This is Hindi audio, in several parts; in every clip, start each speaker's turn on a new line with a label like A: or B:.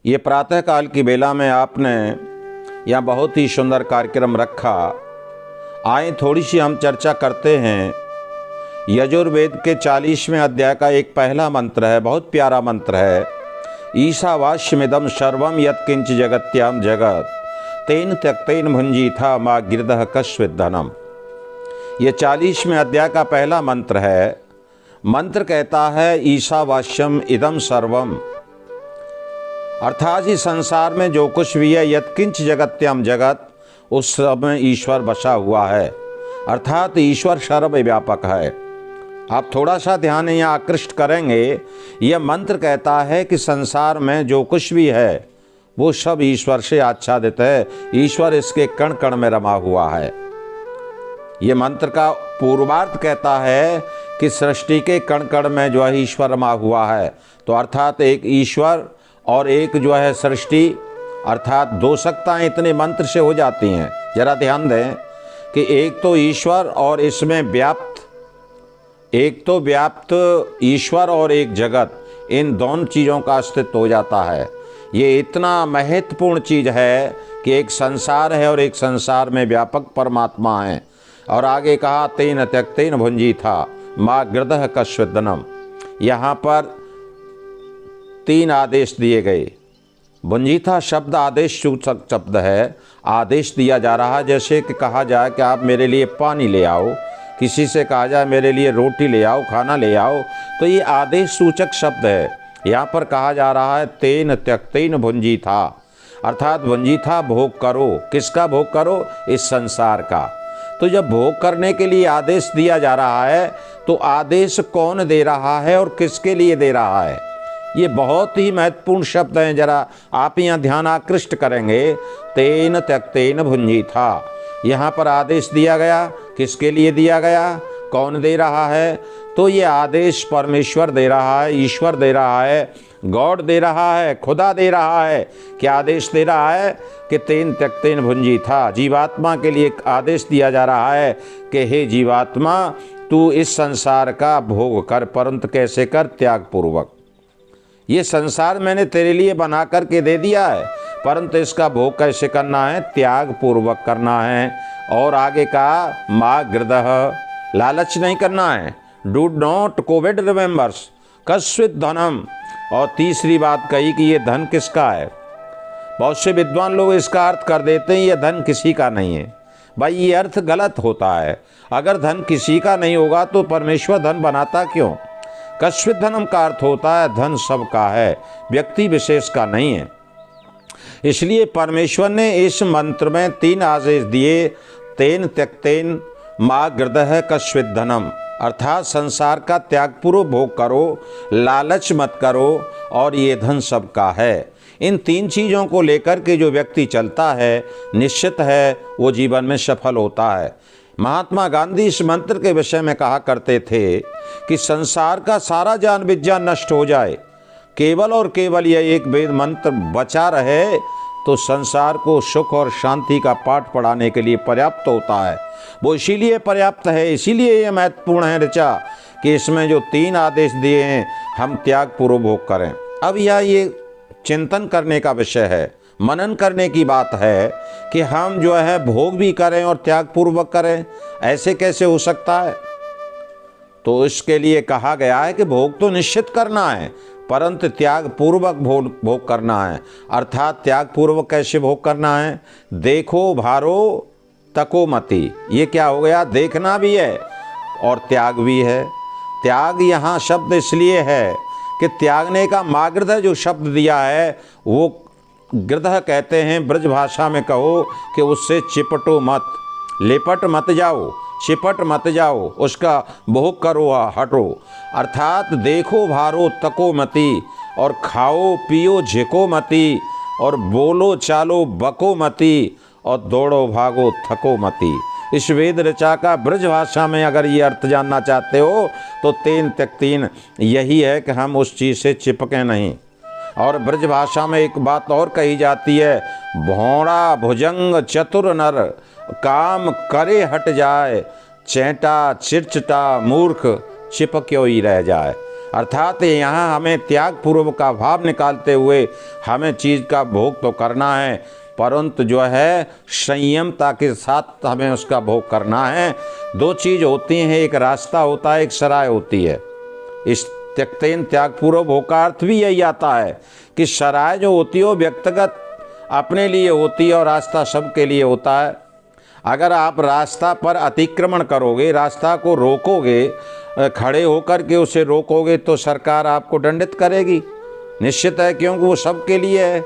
A: ये प्रातःकाल की बेला में आपने यह बहुत ही सुंदर कार्यक्रम रखा। आए थोड़ी सी हम चर्चा करते हैं। यजुर्वेद के 40वें अध्याय का एक पहला मंत्र है, बहुत प्यारा मंत्र है। ईशावास्यमिदं सर्वं यत्किंच जगत्याम जगत तेन त्यक्तेन भुंजीथा मा गिरदः कश्चित् धनम। ये 40वें अध्याय का पहला मंत्र है। मंत्र कहता है ईशावास्यम इदम सर्वम, अर्थात इस संसार में जो कुछ भी है, यत्किंच जगत्याम जगत, उस सब में ईश्वर बसा हुआ है, अर्थात ईश्वर सर्वव्यापक है। आप थोड़ा सा ध्यान यहाँ आकृष्ट करेंगे। यह मंत्र कहता है कि संसार में जो कुछ भी है वो सब ईश्वर से आच्छादित है। ईश्वर इसके कण कण में रमा हुआ है। ये मंत्र का पूर्वार्थ कहता है कि सृष्टि के कण कण में जो है ईश्वर रमा हुआ है। तो अर्थात एक ईश्वर और एक जो है सृष्टि, अर्थात दो सत्ताएं इतने मंत्र से हो जाती हैं। जरा ध्यान दें कि एक तो ईश्वर और इसमें व्याप्त, एक तो व्याप्त ईश्वर और एक जगत, इन दोनों चीज़ों का अस्तित्व हो जाता है। ये इतना महत्वपूर्ण चीज़ है कि एक संसार है और एक संसार में व्यापक परमात्मा है। और आगे कहा तेन त्यक्तेन भुंजीथा मा गिरदः कश्चित् धनम। यहाँ पर 3 आदेश दिए गए। भुंजीथा शब्द आदेश सूचक शब्द है। आदेश दिया जा रहा है, जैसे कि कहा जाए कि आप मेरे लिए पानी ले आओ, किसी से कहा जाए मेरे लिए रोटी ले आओ, खाना ले आओ, तो ये आदेश सूचक शब्द है। यहाँ पर कहा जा रहा है तेन त्यक्तेन भुंजीथा, अर्थात भुंजीथा भोग करो। किसका भोग करो? इस संसार का। तो जब भोग करने के लिए आदेश दिया जा रहा है तो आदेश कौन दे रहा है और किसके लिए दे रहा है? ये बहुत ही महत्वपूर्ण शब्द हैं। जरा आप यहाँ ध्यान आकृष्ट करेंगे। तेन त्यक्तेन भुंजीथा, यहाँ पर आदेश दिया गया। किसके लिए दिया गया? कौन दे रहा है? तो ये आदेश परमेश्वर दे रहा है, ईश्वर दे रहा है, गॉड दे रहा है, खुदा दे रहा है। क्या आदेश दे रहा है? कि तेन त्यक्तेन भुंजीथा, जीवात्मा के लिए आदेश दिया जा रहा है कि हे जीवात्मा, तू इस संसार का भोग कर, परंतु कैसे कर? त्याग पूर्वक। ये संसार मैंने तेरे लिए बना करके दे दिया है, परंतु इसका भोग कैसे करना है? त्याग पूर्वक करना है। और आगे कहा मा गिरदः, लालच नहीं करना है। डू नॉट कोवेट रिमेंबर्स कश्चित् धनम। और तीसरी बात कही कि ये धन किसका है। बहुत से विद्वान लोग इसका अर्थ कर देते हैं ये धन किसी का नहीं है। भाई ये अर्थ गलत होता है। अगर धन किसी का नहीं होगा तो परमेश्वर धन बनाता क्यों? कश्चित् धनम का अर्थ होता है धन सबका है, व्यक्ति विशेष का नहीं है। इसलिए परमेश्वर ने इस मंत्र में 3 आदेश दिए। तेन त्यक्तेन मा गिरदः कश्चित् धनम, अर्थात संसार का त्यागपूर्वक भोग करो, लालच मत करो, और ये धन सबका है। इन 3 चीज़ों को लेकर के जो व्यक्ति चलता है, निश्चित है वो जीवन में सफल होता है। महात्मा गांधी इस मंत्र के विषय में कहा करते थे कि संसार का सारा ज्ञान विज्ञान नष्ट हो जाए, केवल और केवल यह एक वेद मंत्र बचा रहे तो संसार को सुख और शांति का पाठ पढ़ाने के लिए पर्याप्त होता है। वो इसीलिए पर्याप्त है, इसीलिए ये महत्वपूर्ण है ऋचा कि इसमें जो 3 आदेश दिए हैं हम त्याग पूर्वक भोग करें। अब यह ये चिंतन करने का विषय है, मनन करने की बात है कि हम जो है भोग भी करें और त्याग पूर्वक करें। ऐसे कैसे हो सकता है? तो इसके लिए कहा गया है कि भोग तो निश्चित करना है, परंतु त्याग पूर्वक भोग करना है। अर्थात त्याग पूर्वक कैसे भोग करना है? देखो भारो तको मति। ये क्या हो गया? देखना भी है और त्याग भी है। त्याग यहाँ शब्द इसलिए है कि त्यागने का मागृध जो शब्द दिया है वो गृध कहते हैं ब्रज भाषा में। कहो कि उससे चिपटो मत, लिपट मत जाओ, चिपट मत जाओ, उसका भोग करो, हटो। अर्थात देखो भारो तको मति, और खाओ पियो झिको मति, और बोलो चालो बको मति, और दौड़ो भागो थको मति। इस वेद ऋचा का ब्रज भाषा में अगर ये अर्थ जानना चाहते हो तो तेन त्यक्तेन यही है कि हम उस चीज़ से चिपके नहीं। और ब्रज भाषा में एक बात और कही जाती है, भौड़ा भुजंग चतुर नर काम करे हट जाए, चैंटा चिरचटा मूर्ख चिपक्यो ही रह जाए। अर्थात यहाँ हमें त्याग पूर्व का भाव निकालते हुए हमें चीज़ का भोग तो करना है, परंतु जो है संयमता के साथ हमें उसका भोग करना है। दो चीज़ होती हैं, एक रास्ता होता है, एक सराय होती है। इस त्यक्तेन त्याग पूर्व भोग का अर्थ भी यही आता है कि सराय जो होती है वो व्यक्तिगत अपने लिए होती है और रास्ता सबके लिए होता है। अगर आप रास्ता पर अतिक्रमण करोगे, रास्ता को रोकोगे, खड़े होकर के उसे रोकोगे, तो सरकार आपको दंडित करेगी, निश्चित है, क्योंकि वो सबके लिए है।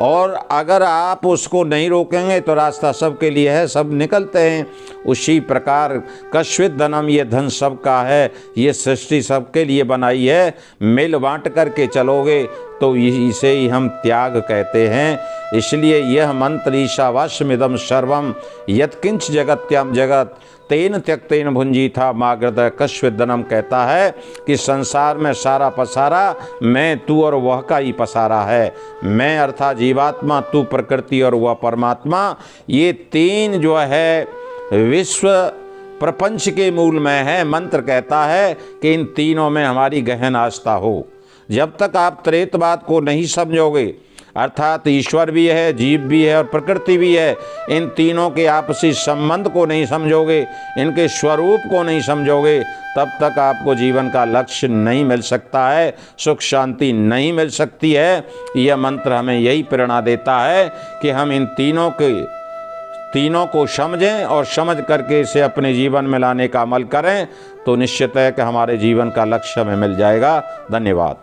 A: और अगर आप उसको नहीं रोकेंगे तो रास्ता सबके लिए है, सब निकलते हैं। उसी प्रकार कश्वित धनम, ये धन सबका है, ये सृष्टि सबके लिए बनाई है, मिल बांट करके चलोगे तो इसे ही हम त्याग कहते हैं। इसलिए यह मंत्र ईशावास्यमिदं सर्वम यत्किंच जगत्याम जगत तेन त्यक्तेन भुंजीथा मागृत कश्वित धनम कहता है कि संसार में सारा पसारा मैं, तू और वह का ही पसारा है। मैं अर्थात जीवात्मा, तू प्रकृति और वह परमात्मा, ये तीन जो है विश्व प्रपंच के मूल में है। मंत्र कहता है कि इन तीनों में हमारी गहन आस्था हो। जब तक आप त्रैतवाद को नहीं समझोगे, अर्थात ईश्वर भी है, जीव भी है और प्रकृति भी है, इन तीनों के आपसी संबंध को नहीं समझोगे, इनके स्वरूप को नहीं समझोगे, तब तक आपको जीवन का लक्ष्य नहीं मिल सकता है, सुख शांति नहीं मिल सकती है। यह मंत्र हमें यही प्रेरणा देता है कि हम इन तीनों को समझें और समझ करके इसे अपने जीवन में लाने का अमल करें, तो निश्चित है कि हमारे जीवन का लक्ष्य हमें मिल जाएगा। धन्यवाद।